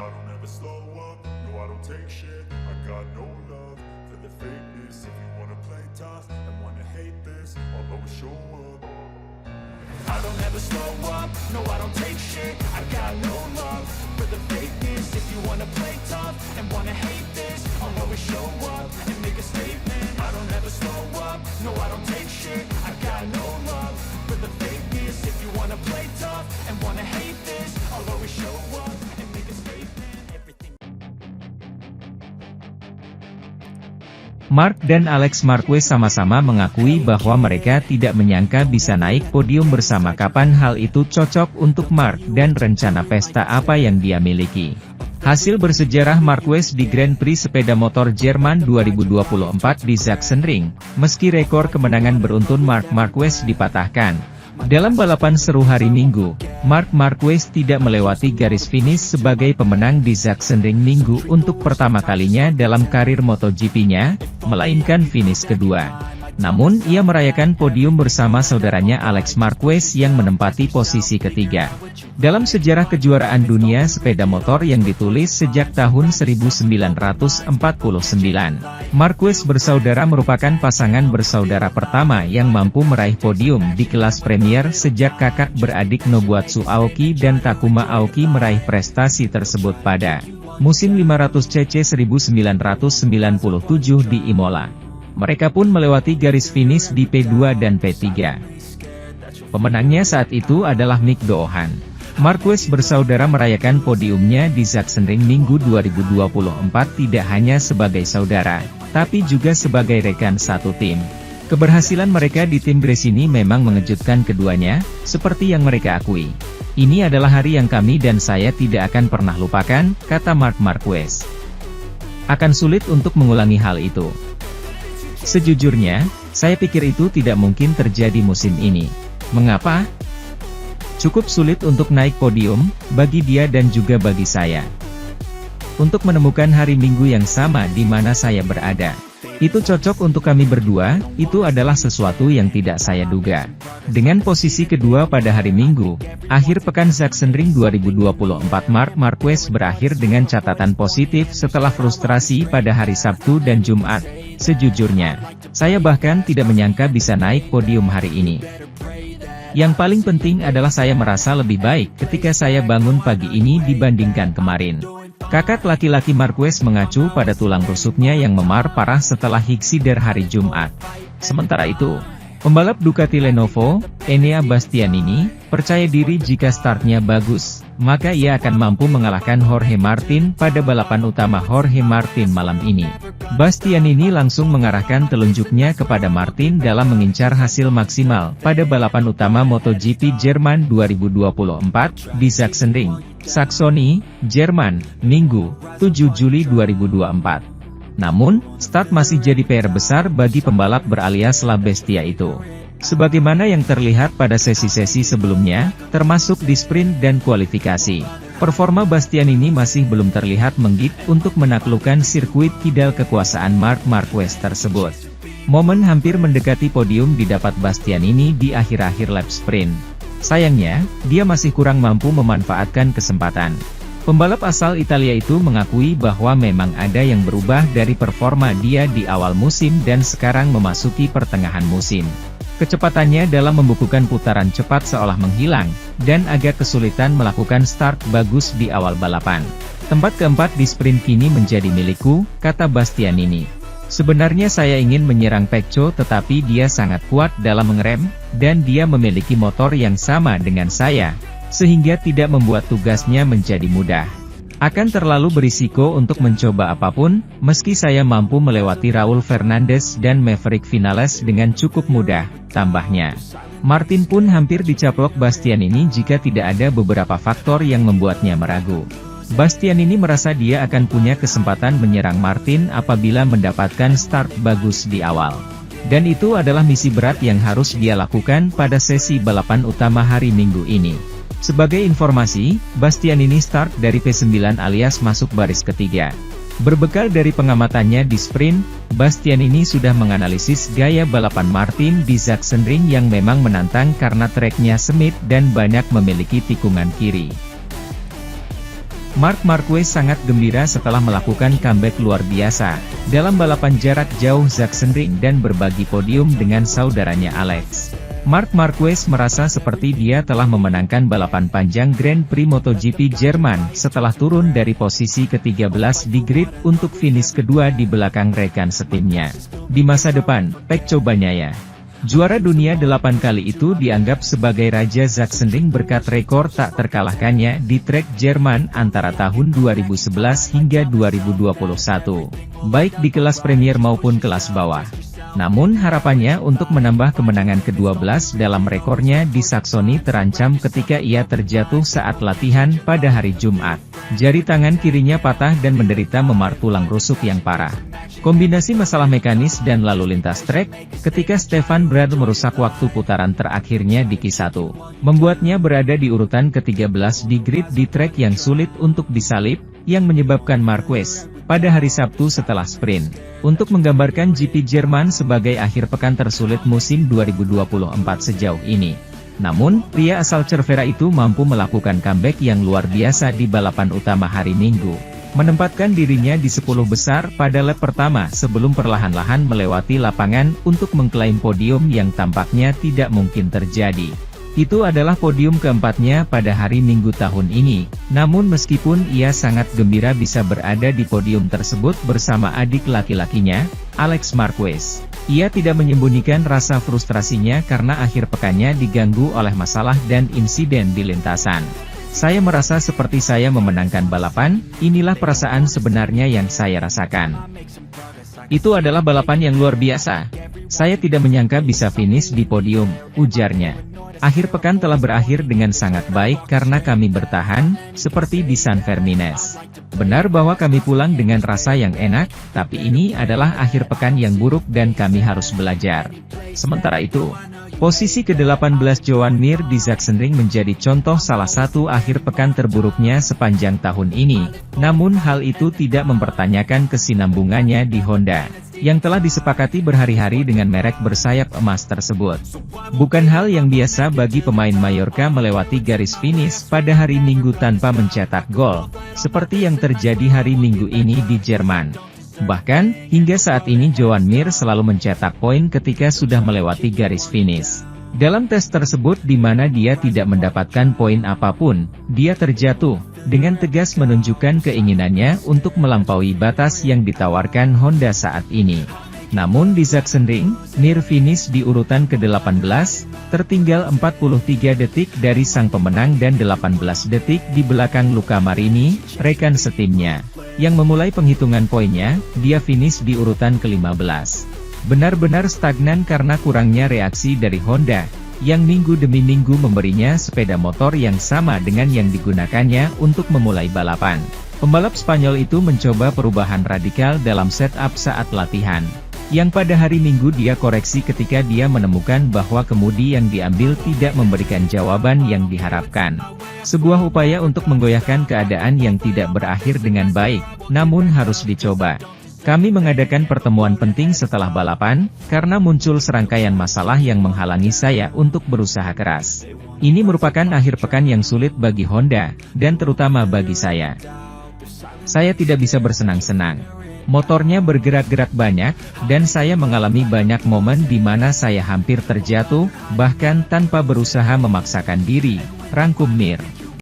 I don't ever slow up, no I don't take shit. I got no love for the fakeness. If you wanna play tough and wanna hate this, I'll always show up. I don't ever slow up, no I don't take shit. I got no love for the fakeness. If you wanna play tough and wanna hate this, I'll always show up and make a statement. I don't ever slow up, no I don't take shit. I got no love for the fakeness. If you wanna play tough and wanna hate this, I'll always show up and make a statement. Everything. Mark dan Alex Marquez sama-sama mengakui bahwa mereka tidak menyangka bisa naik podium bersama. Kapan hal itu cocok untuk Mark dan rencana pesta apa yang dia miliki. Hasil bersejarah Marquez di Grand Prix sepeda motor Jerman 2024 di Sachsenring, meski rekor kemenangan beruntun Marc Marquez dipatahkan. Dalam balapan seru hari Minggu, Marc Marquez tidak melewati garis finish sebagai pemenang di Sachsenring Minggu untuk pertama kalinya dalam karir MotoGP-nya, melainkan finish kedua. Namun ia merayakan podium bersama saudaranya Alex Marquez yang menempati posisi ketiga. Dalam sejarah kejuaraan dunia sepeda motor yang ditulis sejak tahun 1949, Marquez bersaudara merupakan pasangan bersaudara pertama yang mampu meraih podium di kelas Premier sejak kakak beradik Nobuatsu Aoki dan Takuma Aoki meraih prestasi tersebut pada musim 500cc 1997 di Imola. Mereka pun melewati garis finish di P2 dan P3. Pemenangnya saat itu adalah Mick Doohan. Marquez bersaudara merayakan podiumnya di Sachsenring Minggu 2024 tidak hanya sebagai saudara, tapi juga sebagai rekan satu tim. Keberhasilan mereka di tim Gresini memang mengejutkan keduanya, seperti yang mereka akui. Ini adalah hari yang kami dan saya tidak akan pernah lupakan, kata Marc Marquez. Akan sulit untuk mengulangi hal itu. Sejujurnya, saya pikir itu tidak mungkin terjadi musim ini. Mengapa? Cukup sulit untuk naik podium, bagi dia dan juga bagi saya. Untuk menemukan hari Minggu yang sama di mana saya berada. Itu cocok untuk kami berdua, itu adalah sesuatu yang tidak saya duga. Dengan posisi kedua pada hari Minggu, akhir pekan Sachsenring 2024 Marc Marquez berakhir dengan catatan positif setelah frustrasi pada hari Sabtu dan Jumat. Sejujurnya, saya bahkan tidak menyangka bisa naik podium hari ini. Yang paling penting adalah saya merasa lebih baik ketika saya bangun pagi ini dibandingkan kemarin. Kakak laki-laki Marquez mengacu pada tulang rusuknya yang memar parah setelah hiksidar hari Jumat. Sementara itu, pembalap Ducati Lenovo, Enea Bastianini, percaya diri jika startnya bagus, maka ia akan mampu mengalahkan Jorge Martin pada balapan utama Jorge Martin malam ini. Bastianini langsung mengarahkan telunjuknya kepada Martin dalam mengincar hasil maksimal pada balapan utama MotoGP Jerman 2024 di Sachsenring, Saksoni, Jerman, Minggu, 7 Juli 2024. Namun, start masih jadi PR besar bagi pembalap beralias La Bestia itu. Sebagaimana yang terlihat pada sesi-sesi sebelumnya, termasuk di sprint dan kualifikasi, performa Bastianini masih belum terlihat menggit untuk menaklukkan sirkuit kidal kekuasaan Marc Marquez tersebut. Momen hampir mendekati podium didapat Bastianini di akhir-akhir lap sprint. Sayangnya, dia masih kurang mampu memanfaatkan kesempatan. Pembalap asal Italia itu mengakui bahwa memang ada yang berubah dari performa dia di awal musim dan sekarang memasuki pertengahan musim. Kecepatannya dalam membukukan putaran cepat seolah menghilang, dan agak kesulitan melakukan start bagus di awal balapan. Tempat keempat di sprint kini menjadi milikku, kata Bastianini. Sebenarnya saya ingin menyerang Pecco tetapi dia sangat kuat dalam mengerem, dan dia memiliki motor yang sama dengan saya, sehingga tidak membuat tugasnya menjadi mudah. Akan terlalu berisiko untuk mencoba apapun, meski saya mampu melewati Raul Fernandez dan Maverick Vinales dengan cukup mudah, tambahnya. Martin pun hampir dicaplok Bastianini jika tidak ada beberapa faktor yang membuatnya meragu. Bastianini merasa dia akan punya kesempatan menyerang Martin apabila mendapatkan start bagus di awal. Dan itu adalah misi berat yang harus dia lakukan pada sesi balapan utama hari Minggu ini. Sebagai informasi, Bastianini start dari P9 alias masuk baris ketiga. Berbekal dari pengamatannya di sprint, Bastianini sudah menganalisis gaya balapan Martin di Sachsenring yang memang menantang karena treknya sempit dan banyak memiliki tikungan kiri. Marc Marquez sangat gembira setelah melakukan comeback luar biasa dalam balapan jarak jauh Sachsenring dan berbagi podium dengan saudaranya Alex. Marc Marquez merasa seperti dia telah memenangkan balapan panjang Grand Prix MotoGP Jerman setelah turun dari posisi ke-13 di grid untuk finish kedua di belakang rekan setimnya. Di masa depan, Pecco Bagnaia, juara dunia 8 kali itu dianggap sebagai Raja Sachsenring berkat rekor tak terkalahkannya di trek Jerman antara tahun 2011 hingga 2021, baik di kelas Premier maupun kelas bawah. Namun harapannya untuk menambah kemenangan ke-12 dalam rekornya di Saxony terancam ketika ia terjatuh saat latihan pada hari Jumat. Jari tangan kirinya patah dan menderita memar tulang rusuk yang parah. Kombinasi masalah mekanis dan lalu lintas trek, ketika Stefan Bradl merusak waktu putaran terakhirnya di Q1, membuatnya berada di urutan ke-13 di grid di trek yang sulit untuk disalip, yang menyebabkan Marquez, pada hari Sabtu setelah sprint, untuk menggambarkan GP Jerman sebagai akhir pekan tersulit musim 2024 sejauh ini. Namun, pria asal Cervera itu mampu melakukan comeback yang luar biasa di balapan utama hari Minggu, menempatkan dirinya di 10 besar pada lap pertama sebelum perlahan-lahan melewati lapangan untuk mengklaim podium yang tampaknya tidak mungkin terjadi. Itu adalah podium keempatnya pada hari Minggu tahun ini. Namun meskipun ia sangat gembira bisa berada di podium tersebut bersama adik laki-lakinya, Alex Marquez, ia tidak menyembunyikan rasa frustrasinya karena akhir pekannya diganggu oleh masalah dan insiden di lintasan. Saya merasa seperti saya memenangkan balapan, inilah perasaan sebenarnya yang saya rasakan. Itu adalah balapan yang luar biasa. Saya tidak menyangka bisa finish di podium, ujarnya. Akhir pekan telah berakhir dengan sangat baik karena kami bertahan, seperti di San Fermines. Benar bahwa kami pulang dengan rasa yang enak, tapi ini adalah akhir pekan yang buruk dan kami harus belajar. Sementara itu, posisi ke-18 Joan Mir di Sachsenring menjadi contoh salah satu akhir pekan terburuknya sepanjang tahun ini. Namun hal itu tidak mempertanyakan kesinambungannya di Honda, yang telah disepakati berhari-hari dengan merek bersayap emas tersebut. Bukan hal yang biasa bagi pemain Mallorca melewati garis finish pada hari Minggu tanpa mencetak gol, seperti yang terjadi hari Minggu ini di Jerman. Bahkan, hingga saat ini Joan Mir selalu mencetak poin ketika sudah melewati garis finish. Dalam tes tersebut di mana dia tidak mendapatkan poin apapun, dia terjatuh, dengan tegas menunjukkan keinginannya untuk melampaui batas yang ditawarkan Honda saat ini. Namun di Sachsenring, Mir finish di urutan ke-18, tertinggal 43 detik dari sang pemenang dan 18 detik di belakang Luca Marini, rekan setimnya. Yang memulai penghitungan poinnya, dia finish di urutan ke-15. Benar-benar stagnan karena kurangnya reaksi dari Honda, yang minggu demi minggu memberinya sepeda motor yang sama dengan yang digunakannya untuk memulai balapan. Pembalap Spanyol itu mencoba perubahan radikal dalam setup saat latihan, yang pada hari Minggu dia koreksi ketika dia menemukan bahwa kemudi yang diambil tidak memberikan jawaban yang diharapkan. Sebuah upaya untuk menggoyahkan keadaan yang tidak berakhir dengan baik, namun harus dicoba. Kami mengadakan pertemuan penting setelah balapan, karena muncul serangkaian masalah yang menghalangi saya untuk berusaha keras. Ini merupakan akhir pekan yang sulit bagi Honda, dan terutama bagi saya. Saya tidak bisa bersenang-senang. Motornya bergerak-gerak banyak, dan saya mengalami banyak momen di mana saya hampir terjatuh, bahkan tanpa berusaha memaksakan diri, rangkum Mir.